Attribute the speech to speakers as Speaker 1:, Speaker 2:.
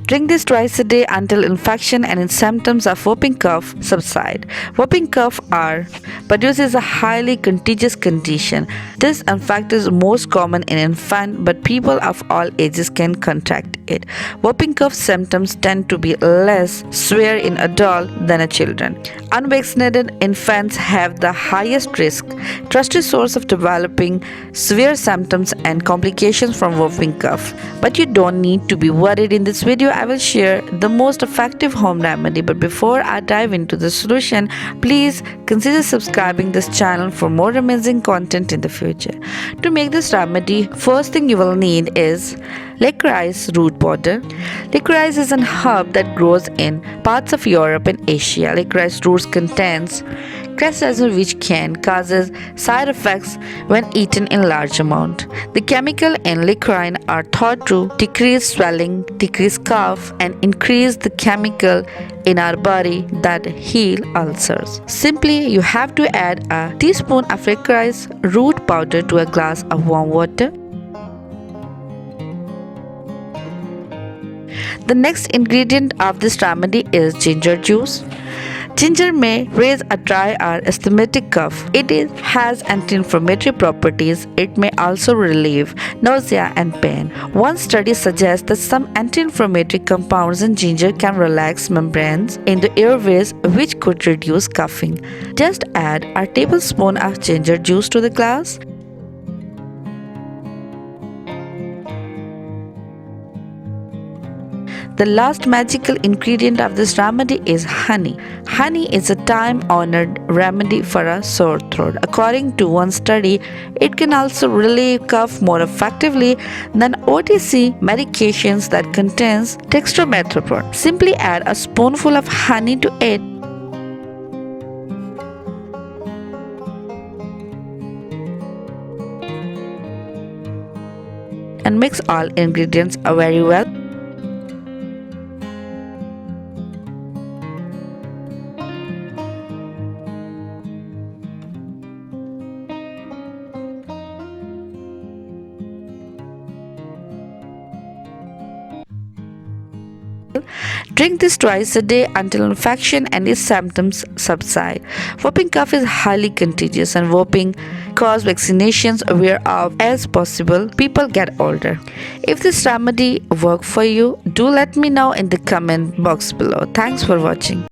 Speaker 1: Drink this twice a day until infection and symptoms of whooping cough subside. Whooping cough produces a highly contagious condition. This in fact is most common in infant, but people of all ages can contract it. Whooping cough symptoms tend to be less severe in adults than in children. Unvaccinated infants have the highest risk. Trusted source of developing severe symptoms and complications from whooping cough. But you don't need to be worried. In this video, I will share the most effective home remedy. But before I dive into the solution, please consider subscribing this channel for more amazing content in the future. To make this remedy, first thing you will need is licorice root powder. Licorice is an herb that grows in parts of Europe and Asia. Licorice roots contains crystallization which can cause side effects when eaten in large amount. The chemical in licorice are thought to decrease swelling, decrease cough, and increase the chemical in our body that heal ulcers. Simply, you have to add a teaspoon of licorice root powder to a glass of warm water. The next ingredient of this remedy is ginger juice. Ginger may raise a dry or asthmatic cough. Has anti-inflammatory properties. It may also relieve nausea and pain. One study suggests that some anti-inflammatory compounds in ginger can relax membranes in the airways, which could reduce coughing. Just add a tablespoon of ginger juice to the glass. The last magical ingredient of this remedy is honey. Honey is a time-honored remedy for a sore throat. According to one study, it can also relieve cough more effectively than OTC medications that contains dextromethorphan. Simply add a spoonful of honey to it. And mix all ingredients very well. Drink this twice a day until infection and its symptoms subside. Whooping cough is highly contagious and whooping cause vaccinations aware of as possible people get older. If this remedy worked for you, do let me know in the comment box below. Thanks for watching.